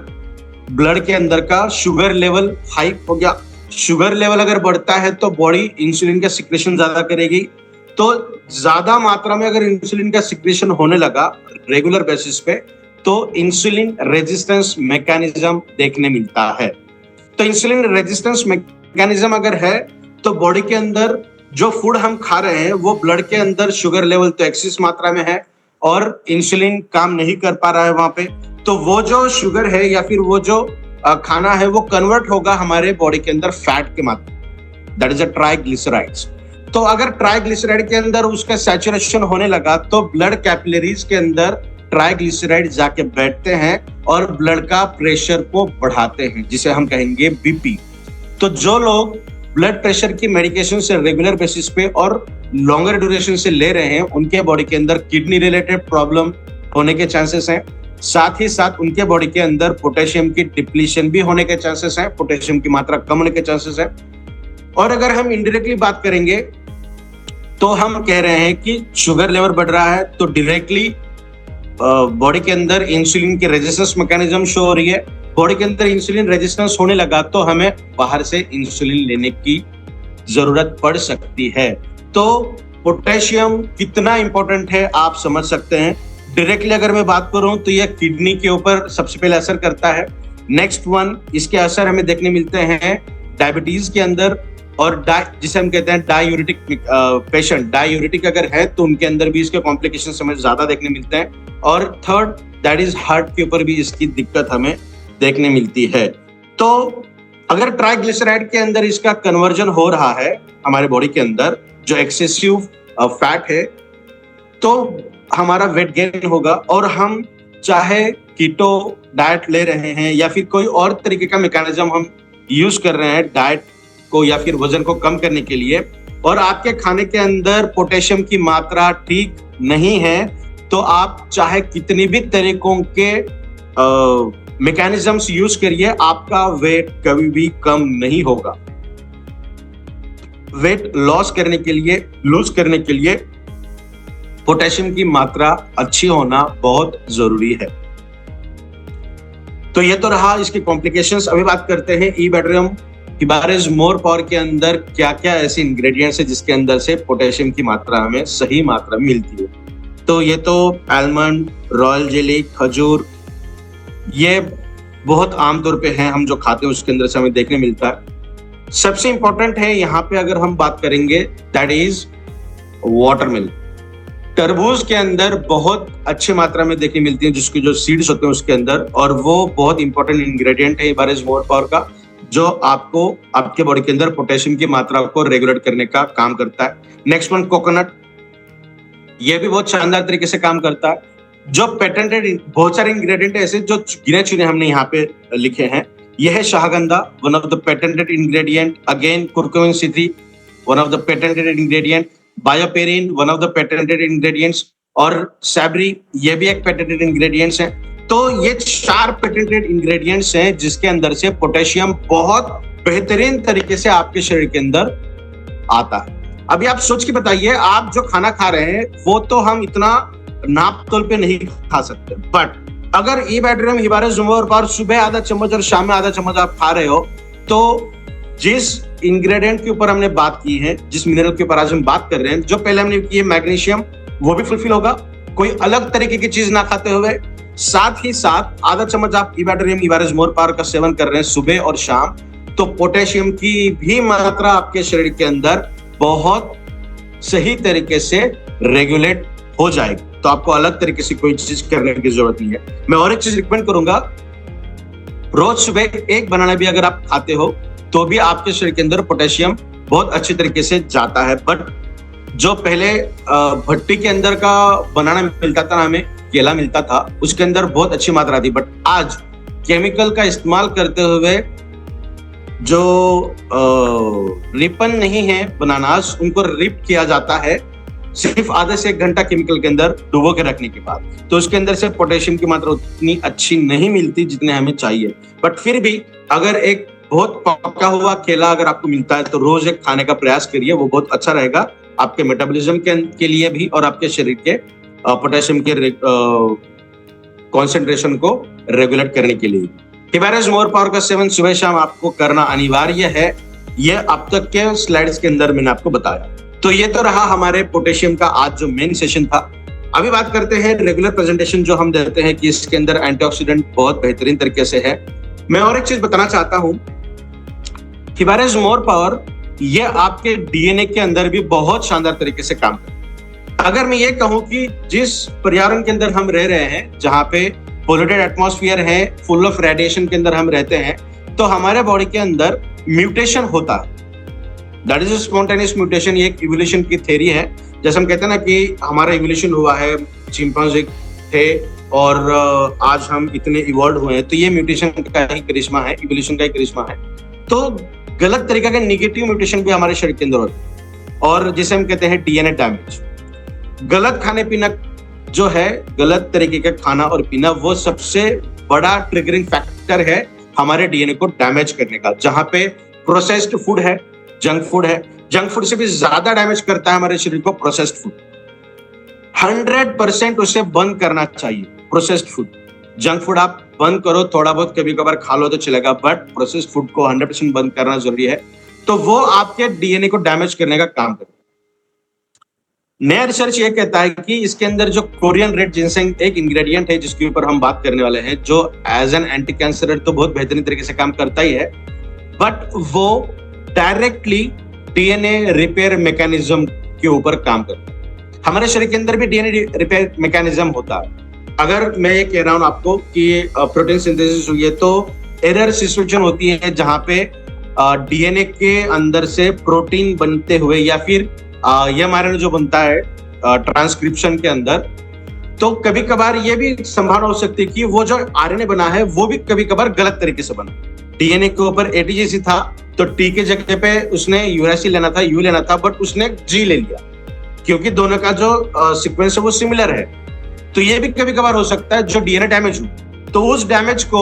ब्लड के अंदर का शुगर लेवल हाई हो गया। शुगर लेवल अगर बढ़ता है तो बॉडी इंसुलिन का सिक्रेशन ज्यादा करेगी। तो ज्यादा मात्रा में अगर इंसुलिन का सिक्रेशन होने लगा रेगुलर बेसिस पे तो इंसुलिन रेजिस्टेंस मैकेनिज्म देखने मिलता है। तो इंसुलिन रेजिस्टेंस मैकेनिज्म अगर है तो बॉडी के अंदर जो फूड हम खा रहे हैं वो ब्लड के अंदर शुगर लेवल तो एक्सेस मात्रा में है और इंसुलिन काम नहीं कर पा रहा है वहां पे, तो वो जो शुगर है या फिर वो जो खाना है वो कन्वर्ट होगा हमारे बॉडी के अंदर फैट के माध्यम, दैट इज अ ट्राइग्लिसराइड्स। तो अगर ट्राइग्लिसराइड के अंदर उसका सैचुरेशन होने लगा तो ब्लड कैपिलरीज के अंदर ट्राइग्लिसराइड जाके बैठते हैं और ब्लड का प्रेशर को बढ़ाते हैं, जिसे हम कहेंगे बीपी। तो जो लोग ब्लड प्रेशर की मेडिकेशन से रेगुलर बेसिस पे और लॉन्गर ड्यूरेशन से ले रहे हैं उनके बॉडी के अंदर किडनी रिलेटेड प्रॉब्लम होने के चांसेस हैं। साथ ही साथ उनके बॉडी के अंदर पोटेशियम की डिप्लीशन भी होने के चांसेस हैं, पोटेशियम की मात्रा कम होने के चांसेस हैं। और अगर हम इनडायरेक्टली बात करेंगे तो हम कह रहे हैं कि शुगर लेवल बढ़ रहा है तो डायरेक्टली बॉडी के अंदर इंसुलिन की रेजिस्टेंस मैकेनिज्म शो हो रही है। बॉडी के अंदर इंसुलिन रेजिस्टेंस होने लगा तो हमें बाहर से इंसुलिन लेने की जरूरत पड़ सकती है। तो पोटेशियम कितना इंपॉर्टेंट है आप समझ सकते हैं। डायरेक्टली अगर मैं बात करूं तो यह किडनी के ऊपर सबसे पहले असर करता है। नेक्स्ट वन, इसके असर हमें देखने मिलते हैं डायबिटीज के अंदर और जिसे हम कहते हैं डायूरिटिक पेशेंट, डायूरिटिक अगर है तो उनके अंदर भी इसके कॉम्प्लिकेशन हमें ज्यादा देखने मिलते हैं। और थर्ड, दैट इज हार्ट के ऊपर भी इसकी दिक्कत हमें देखने मिलती है। तो अगर ट्राइग्लिसराइड के अंदर इसका कन्वर्जन हो रहा है हमारे बॉडी के अंदर, जो एक्सेसिव फैट है, तो हमारा वेट गेन होगा। और हम चाहे कीटो डाइट ले रहे हैं या फिर कोई और तरीके का मैकेनिज्म हम यूज कर रहे हैं डाइट को या फिर वजन को कम करने के लिए, और आपके खाने के अंदर पोटेशियम की मात्रा ठीक नहीं है, तो आप चाहे कितनी भी तरीकों के मैकेनिज्म्स यूज करिए, आपका वेट कभी भी कम नहीं होगा। वेट लूज करने के लिए पोटेशियम की मात्रा अच्छी होना बहुत जरूरी है। तो ये तो रहा इसके कॉम्प्लिकेशंस। अभी बात करते हैं इबैड्रियम हिबारिस मोर पावर के अंदर क्या क्या ऐसे इंग्रेडिएंट्स है जिसके अंदर से पोटेशियम की मात्रा हमें सही मात्रा में मिलती है। तो ये तो आलमंड, रॉयल जेली, खजूर, ये बहुत आमतौर पे हैं, हम जो खाते हैं उसके अंदर से हमें देखने मिलता है। सबसे इंपॉर्टेंट है यहाँ पे अगर हम बात करेंगे दैट इज वाटरमेलन। तरबूज के अंदर बहुत अच्छी मात्रा में देखने मिलती है जिसके जो सीड्स होते हैं उसके अंदर, और वो बहुत इंपॉर्टेंट इंग्रेडिएंट है हिबारिस मोर पावर का, जो आपको आपके बॉडी के अंदर पोटेशियम की मात्रा को रेगुलेट करने का काम करता है। नेक्स्ट वन, कोकोनट, ये भी बहुत शानदार तरीके से काम करता है। जो पेटेंटेड बहुत सारे इंग्रेडिएंट ऐसे जो गिने चुने हमने यहाँ पे लिखे हैं। यह है Ashwagandha, one of the patented ingredient. Again curcumin C3, one of the patented ingredient. BioPerine, one of the patented ingredients. और सैबरी, ये भी एक पेटेंटेड इंग्रेडिएंट्स है। तो ये 4 पेटेंटेड इंग्रेडिएंट्स हैं जिसके अंदर से पोटेशियम बहुत बेहतरीन तरीके से आपके शरीर के अंदर आता है। अभी आप सोच के बताइए, आप जो खाना खा रहे हैं वो तो हम इतना नाप तोल पे नहीं खा सकते, बट अगर इबैड्रियम हिबारिस मोर पावर सुबह आधा चम्मच और शाम में आधा चम्मच आप खा रहे हो, तो जिस इंग्रेडिएंट के ऊपर हमने बात की है, जिस मिनरल के ऊपर आज हम बात कर रहे हैं, जो पहले हमने की है मैग्नीशियम, वो भी फुलफिल होगा कोई अलग तरीके की चीज ना खाते हुए। साथ ही साथ आधा चम्मच आप इबैड्रियम हिबारिस मोर पावर का सेवन कर रहे हैं सुबह और शाम, तो पोटेशियम की भी मात्रा आपके शरीर के अंदर बहुत सही तरीके से रेगुलेट हो जाएगी। तो आपको अलग तरीके से कोई चीज करने की जरूरत नहीं है। मैं और एक चीज रिकमेंड करूंगा, रोज सुबह एक बनाना भी अगर आप खाते हो तो भी आपके शरीर के अंदर पोटेशियम बहुत अच्छी तरीके से जाता है। बट जो पहले भट्टी के अंदर का बनाना मिलता था ना, हमें केला मिलता था, उसके अंदर बहुत अच्छी मात्रा थी। बट आज केमिकल का इस्तेमाल करते हुए जो रिपन नहीं है बनानास, उनको रिप किया जाता है, सिर्फ आधे से 1 घंटा केमिकल के अंदर डुबो के रखने के बाद, तो उसके अंदर से पोटेशियम की मात्रा उतनी अच्छी नहीं मिलती जितने हमें चाहिए। बट फिर भी अगर एक बहुत पका हुआ केला अगर आपको मिलता है तो रोज एक खाने का प्रयास करिए, वो बहुत अच्छा रहेगा आपके मेटाबॉलिज्म के लिए भी और आपके शरीर के पोटेशियम के कॉन्सेंट्रेशन को रेगुलेट करने के लिए। हिबारिस मोर पावर का सेवन सुबह शाम आपको करना अनिवार्य है, ये अब तक के स्लाइड्स के अंदर मैंने आपको बताया। तो ये तो रहा हमारे पोटेशियम का आज जो मेन सेशन था। अभी बात करते हैं रेगुलर प्रेजेंटेशन जो हम देते हैं कि इसके अंदर एंटीऑक्सीडेंट बहुत बेहतरीन तरीके से है। मैं और एक चीज बताना चाहता हूं, हिबारिस मोर पावर ये आपके डीएनए के अंदर भी बहुत शानदार तरीके से काम करता है। अगर मैं ये कहूं कि जिस पर्यावरण के अंदर हम रह रहे हैं, जहां पे पोल्यूटेड एटमॉस्फेयर है, फुल ऑफ रेडिएशन के अंदर हम रहते हैं, तो हमारे बॉडी के अंदर म्यूटेशन होता है। That is spontaneous mutation. ये एक इवोल्यूशन की थ्योरी है। जैसे हम कहते हैं ना कि हमारा इवोल्यूशन हुआ है, चिंपांजी थे और आज हम इतने इवॉल्व हुए हैं, तो ये म्यूटेशन का ही करिश्मा है, इवोल्यूशन का ही करिश्मा है। तो गलत तरीके का नेगेटिव म्यूटेशन भी हमारे शरीर के अंदर होता है, और जिसे हम कहते हैं डीएनए डैमेज। गलत खाने पीना जो है, गलत तरीके का खाना और पीना, वो सबसे बड़ा ट्रिगरिंग फैक्टर है हमारे डीएनए को डैमेज करने का। जहां पे प्रोसेस्ड फूड है, जंक फूड है, जंक फूड से भी ज्यादा डैमेज करता है हमारे शरीर को प्रोसेस्ड फूड। 100% उसे बंद करना चाहिए। प्रोसेस्ड फूड, जंक फूड आप बंद करो, थोड़ा बहुत कभी कभार खा लो तो चलेगा, बट प्रोसेस्ड फूड को 100% बंद करना जरूरी है। तो वो आपके डीएनए को डैमेज करने का काम करता है। नया रिसर्च ये कहता है कि इसके अंदर जो कोरियन रेड जिनसेंग एक इंग्रेडिएंट है जिसके ऊपर हम बात करने वाले हैं, जो एज एन एंटी कैंसर तो बहुत बेहतरीन तरीके से काम करता ही है, बट वो डायरेक्टली डीएनए रिपेयर मैकेनिज्म के ऊपर काम करता है। हमारे शरीर के अंदर भी डीएनए रिपेयर मैकेनिज्म होता है। अगर मैं ये कह रहा हूं आपको कि प्रोटीन सिंथेसिस हुई है, तो एरर सिचुएशन होती है जहां पे डीएनए के अंदर से प्रोटीन बनते हुए या फिर एमआरएनए जो बनता है ट्रांसक्रिप्शन के अंदर, तो कभी कभार ये भी संभावना हो सकती है कि वो जो आरएनए बना है वो भी कभी कभार गलत तरीके से बना। डीएनए के ऊपर एटीजीसी था तो टी के जगह पे उसने यूरासी लेना था, यू लेना था, बट उसने जी ले लिया क्योंकि दोनों का जो सीक्वेंस है वो सिमिलर है। तो ये भी कभी कभार हो सकता है जो डीएनए डैमेज हो, तो उस डैमेज को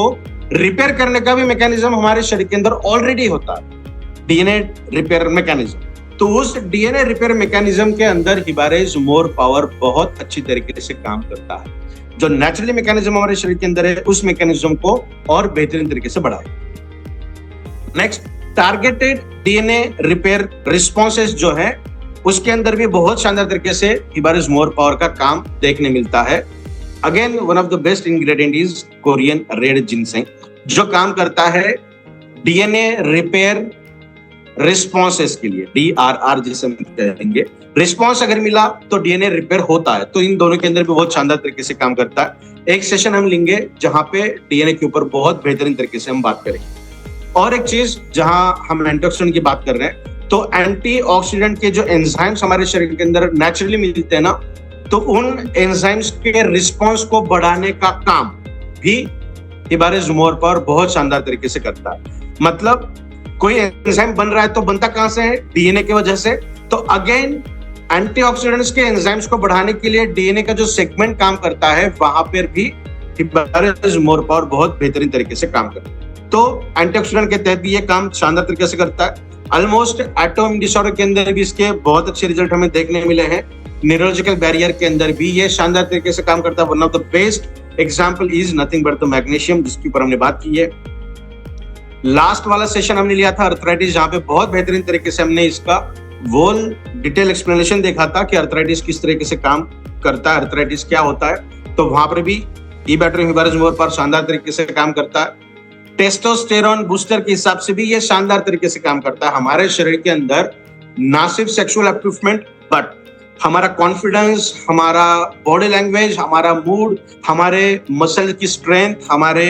रिपेयर करने का भी मैकेनिज्म हमारे शरीर के अंदर ऑलरेडी होता है, डीएनए रिपेयर मैकेनिज्म। तो उस डीएनए रिपेयर मैकेनिज्म के अंदर हिबारिस मोर पावर बहुत अच्छी तरीके से काम करता है। जो नेचुरली मैकेनिज्म हमारे शरीर के अंदर है, उस मैकेनिज्म को और बेहतरीन तरीके से बढ़ाए। Next, targeted DNA repair responses जो है, उसके अंदर भी बहुत शानदार तरीके से हिबारिस मोर पावर का काम देखने मिलता है। Again one of the best ingredient is Korean red ginseng, जो काम करता है डीएनए रिपेयर रिस्पॉन्सेस के लिए, DRR जिसे हम कहेंगे। रिस्पॉन्स अगर मिला तो डीएनए रिपेयर होता है। तो इन दोनों के अंदर भी बहुत शानदार तरीके से काम करता है। एक सेशन हम लेंगे जहां पे डीएनए के ऊपर बहुत बेहतरीन तरीके से हम बात करेंगे। और एक चीज, जहां हम एंटीऑक्सीडेंट की बात कर रहे हैं, तो एंटीऑक्सीडेंट के जो एंजाइम्स हमारे शरीर के अंदर नेचुरली मिलते हैं ना, तो उन एंजाइम्स के रिस्पॉन्स को बढ़ाने का काम भी हिबारिस मोर पावर बहुत शानदार तरीके से करता है। मतलब कोई एंजाइम बन रहा है तो बनता कहां से है? डीएनए की वजह से। तो अगेन एंटीऑक्सीडेंट्स के एंजाइम्स को बढ़ाने के लिए डीएनए का जो सेगमेंट काम करता है, वहां पर भी हिबारिस मोर पावर बहुत बेहतरीन तरीके से काम करता है। तो एंटीऑक्सीडेंट के तहत भी ये काम शानदार तरीके से करता है। ऑलमोस्ट एटोम डिसऑर्डर के अंदर भी इसके बहुत अच्छे रिजल्ट हमें देखने मिले हैं। न्यूरोलॉजिकल बैरियर के अंदर भी ये शानदार तरीके से काम करता है। One of the best example is nothing but the magnesium, जिसके ऊपर हमने बात की है। लास्ट वाला सेशन हमने लिया था अर्थराइटिस, जहां पे बहुत बेहतरीन तरीके से हमने इसका वोल डिटेल एक्सप्लेनेशन देखा था कि अर्थराइटिस किस तरीके से काम करता है, अर्थराइटिस क्या होता है। तो वहां पर भी ईबैटरी हिबारिस मोर पावर शानदार तरीके से काम करता है। टेस्टोस्टेरोन बूस्टर के हिसाब से भी ये शानदार तरीके से काम करता है हमारे शरीर के अंदर। ना सिर्फ सेक्सुअल अपलिफ्टमेंट, बट हमारा कॉन्फिडेंस, हमारा बॉडी लैंग्वेज, हमारा मूड, हमारे मसल की स्ट्रेंथ, हमारे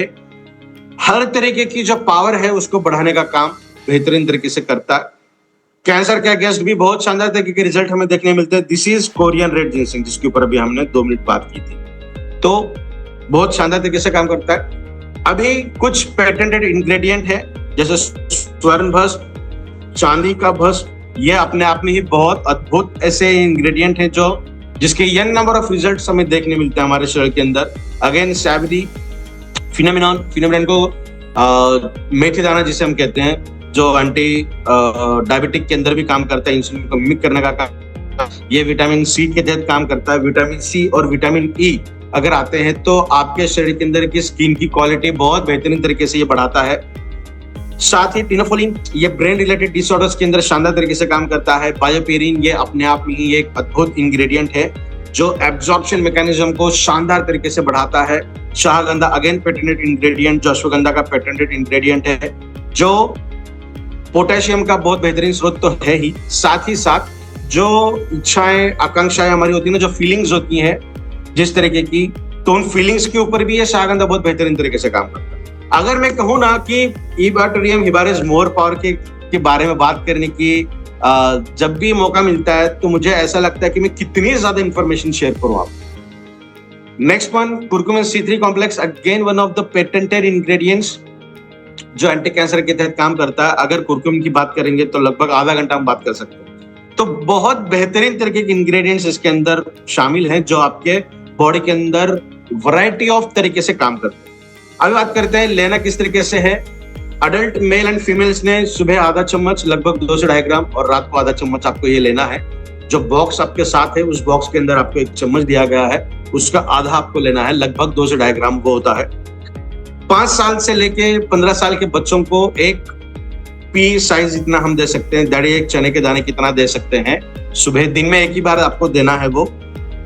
हर तरीके की जो पावर है उसको बढ़ाने का काम बेहतरीन तरीके से करता है। कैंसर के अगेंस्ट भी बहुत शानदार तरीके के रिजल्ट हमें देखने मिलते हैं। This is Korean red ginseng, जिसके ऊपर अभी हमने 2 मिनट बात की थी। तो बहुत शानदार तरीके से काम करता है। अभी कुछ पेटेंटेड इंग्रेडिएंट है, जैसे स्वर्ण भस्म, चांदी का भस्म, ये अपने आप में ही बहुत अद्भुत ऐसे इंग्रेडिएंट हैं जो जिसके n नंबर ऑफ रिजल्ट्स हमें देखने मिलते हैं हमारे शरीर के अंदर। अगेन सैवरी फिनोमिनन को मेथी दाना जिसे हम कहते हैं, जो एंटी डायबिटिक के अंदर भी काम करता है, इंसुलिन को मिमिक करने का काम। ये विटामिन सी के तहत काम करता है। विटामिन सी और विटामिन ई अगर आते हैं तो आपके शरीर के अंदर की स्किन की क्वालिटी बहुत बेहतरीन तरीके से ये बढ़ाता है। साथ ही टिनोफोलिन ये ब्रेन रिलेटेड डिसऑर्डर्स के अंदर शानदार तरीके से काम करता है। बायोपेरिन ये अपने आप में ही एक अद्भुत इंग्रेडिएंट है जो एब्जॉर्प्शन मैकेनिज्म को शानदार तरीके से बढ़ाता है। शाहगंधा अगेन पेटेंटेड इंग्रेडिएंट, जो अश्वगंधा का पेटेंटेड इंग्रेडिएंट है, जो पोटेशियम का बहुत बेहतरीन स्रोत तो है ही, साथ ही साथ जो इच्छाएं आकांक्षाएं हमारी होती है ना, जो फीलिंग्स होती हैं जिस तरीके की, तो उन फीलिंग्स के ऊपर भी ये शाहगंधा बहुत बेहतरीन तरीके से काम करता है। अगर मैं कहूँ ना कि ईबाटोरियम हिबारिस मोर पावर के बारे में बात करने की जब भी मौका मिलता है तो मुझे ऐसा लगता है कि मैं कितनी ज्यादा इंफॉर्मेशन शेयर करूं आप। Next one, curcumin C3 complex, again one of the patented ingredients जो एंटी कैंसर के तहत काम करता है। अगर कुरकुमिन की बात करेंगे तो लगभग आधा घंटा हम बात कर सकते हैं। तो बहुत बेहतरीन तरीके के इंग्रेडिएंट्स इसके अंदर शामिल हैं जो आपके बॉडी के अंदर वैरायटी ऑफ तरीके से काम करते हैं। अभी बात करते हैं लेना किस तरीके से है। अडल्ट मेल एंड फीमेल्स ने सुबह आधा चम्मच लगभग 2 से 2.5 ग्राम और रात को आधा चम्मच आपको ये लेना है। जो बॉक्स आपके साथ है उस बॉक्स के अंदर आपको 1 चम्मच दिया गया है, उसका आधा आपको लेना है, लगभग 2 से 2.5 ग्राम वो होता है। 5 साल से लेके 15 साल के बच्चों को एक पी साइज जितना हम दे सकते हैं, दाढ़ी एक चने के दाने कितना दे सकते हैं। सुबह दिन में एक ही बार आपको देना है, वो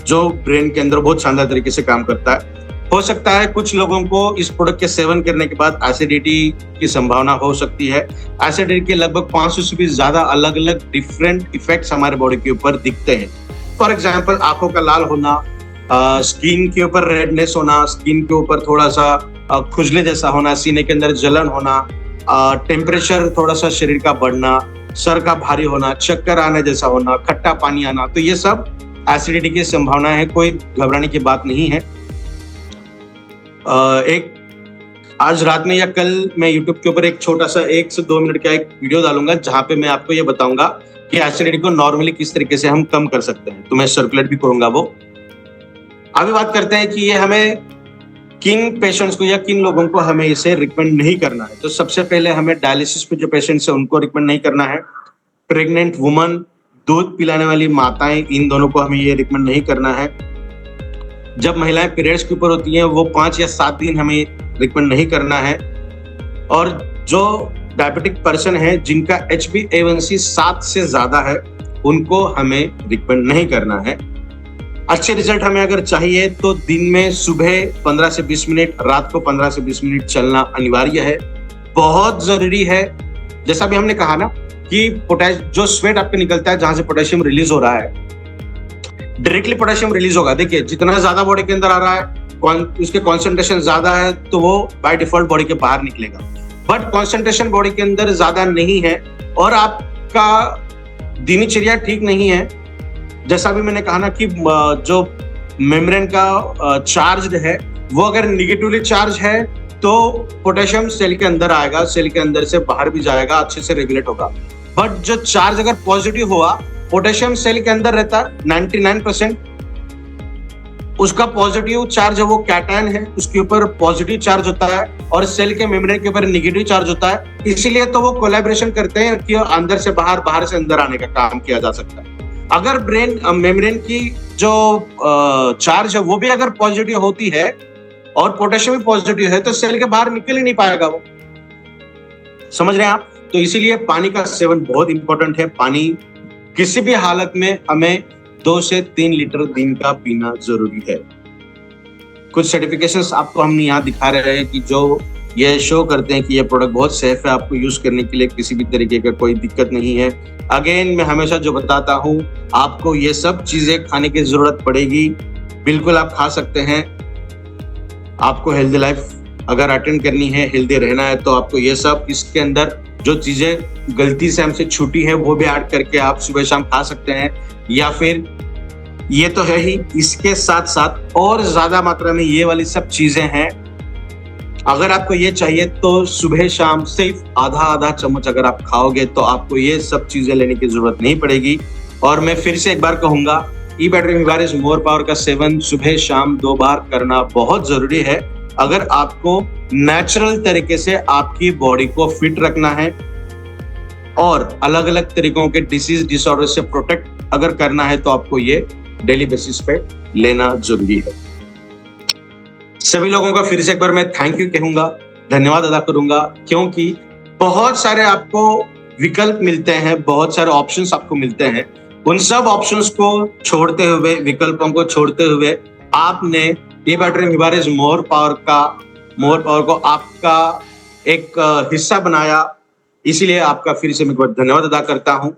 जो ब्रेन के अंदर बहुत शानदार तरीके से काम करता है। हो सकता है कुछ लोगों को इस प्रोडक्ट के सेवन करने के बाद एसिडिटी की संभावना हो सकती है। एसिडिटी के लगभग 500 से भी ज्यादा अलग अलग डिफरेंट इफेक्ट्स हमारे बॉडी के ऊपर दिखते हैं। फॉर एग्जाम्पल आंखों का लाल होना, स्किन के ऊपर रेडनेस होना, स्किन के ऊपर थोड़ा सा खुजली जैसा होना, सीने के अंदर जलन होना, टेम्परेचर थोड़ा सा शरीर का बढ़ना, सर का भारी होना, चक्कर आने जैसा होना, खट्टा पानी आना, तो ये सब एसिडिटी की संभावना है, कोई घबराने की बात नहीं है। एक आज रात में या कल मैं YouTube के ऊपर एक छोटा सा 1 से 2 मिनट का एक वीडियो डालूंगा जहां पे मैं आपको ये बताऊंगा कि एसिडिटी को नॉर्मली किस तरीके से हम कम कर सकते हैं, तो मैं सर्कुलेट भी करूंगा वो। अभी बात करते हैं कि ये हमें किन पेशेंट्स को या किन लोगों को हमें इसे रिकमेंड नहीं करना है। तो सबसे पहले हमें डायलिसिस पे जो पेशेंट्स हैं उनको रिकमेंड नहीं करना है। प्रेग्नेंट वुमन, दूध पिलाने वाली माताएं, इन दोनों को हमें ये रिकमेंड नहीं करना है। जब महिलाएं पीरियड्स के ऊपर होती हैं वो 5 या 7 दिन हमें रिकमेंड नहीं करना है। और जो डायबिटिक पर्सन है जिनका HbA1c 7 से ज्यादा है उनको हमें रिकमेंड नहीं करना है। अच्छे रिजल्ट हमें अगर चाहिए तो दिन में सुबह 15 से 20 मिनट, रात को 15 से 20 मिनट चलना अनिवार्य है, बहुत जरूरी है। जैसा भी हमने कहा ना कि जो स्वेट आपके निकलता है जहां से पोटेशियम रिलीज हो रहा है, डायरेक्टली पोटेशियम रिलीज होगा। देखिए जितना ज्यादा बॉडी के अंदर आ रहा है, उसके कॉन्सेंट्रेशन ज्यादा है तो वो बाय डिफॉल्ट बॉडी के बाहर निकलेगा। बट कॉन्सेंट्रेशन बॉडी के अंदर ज्यादा नहीं है और आपका दिनचर्या ठीक नहीं है, जैसा भी मैंने कहा ना कि जो मेम्ब्रेन का चार्ज है वो अगर निगेटिवली चार्ज है तो पोटेशियम सेल के अंदर आएगा, सेल के अंदर से बाहर भी जाएगा, अच्छे से रेगुलेट होगा। बट जो चार्ज अगर पॉजिटिव हुआ, पोटेशियम सेल के अंदर रहता है 99%, उसका पॉजिटिव चार्ज है वो कैटायन है, उसके ऊपर पॉजिटिव चार्ज होता है और सेल के मेम्ब्रेन के ऊपर नेगेटिव चार्ज होता है। इसीलिए तो वो कोलैबोरेशन करते हैं कि अंदर से बाहर, बाहर से अंदर आने का काम किया जा सकता है। अगर ब्रेन मेम्ब्रेन की जो चार्ज है वो भी अगर पॉजिटिव होती है और पोटेशियम भी पॉजिटिव है तो सेल के बाहर निकल ही नहीं पाएगा वो। समझ रहे हैं आप? तो इसीलिए पानी का सेवन बहुत इंपॉर्टेंट है। पानी किसी भी हालत में हमें 2 से 3 लीटर दिन का पीना जरूरी है। कुछ सर्टिफिकेशंस आपको हम यहाँ दिखा रहे हैं कि जो ये शो करते हैं कि ये प्रोडक्ट बहुत सेफ है, आपको यूज करने के लिए किसी भी तरीके का कोई दिक्कत नहीं है। अगेन मैं हमेशा जो बताता हूँ, आपको ये सब चीजें खाने की जरूरत पड़ेगी, बिल्कुल आप खा सकते हैं। आपको हेल्दी लाइफ अगर अटेंड करनी है, हेल्दी रहना है, तो आपको ये सब इसके अंदर जो चीजें गलती से हमसे छूटी है वो भी ऐड करके आप सुबह शाम खा सकते हैं। या फिर ये तो है ही, इसके साथ साथ और ज्यादा मात्रा में ये वाली सब चीजें हैं अगर आपको ये चाहिए तो सुबह शाम सिर्फ आधा आधा चम्मच अगर आप खाओगे तो आपको ये सब चीजें लेने की जरूरत नहीं पड़ेगी। और मैं फिर से एक बार कहूंगा, ई बैटरी विवारिस मोर पावर का सेवन सुबह शाम 2 बार करना बहुत जरूरी है। अगर आपको नेचुरल तरीके से आपकी बॉडी को फिट रखना है और अलग अलग तरीकों के डिसीज डिसऑर्डर से प्रोटेक्ट अगर करना है तो आपको ये डेली बेसिस पे लेना जरूरी है। सभी लोगों का फिर से एक बार मैं थैंक यू कहूंगा, धन्यवाद अदा करूंगा, क्योंकि बहुत सारे आपको विकल्प मिलते हैं, बहुत सारे ऑप्शंस आपको मिलते हैं। उन सब ऑप्शंस को छोड़ते हुए, विकल्पों को छोड़ते हुए आपने ई बैटरी विवारिस मोर पावर को आपका एक हिस्सा बनाया। इसीलिए आपका फिर से मैं धन्यवाद अदा करता हूं।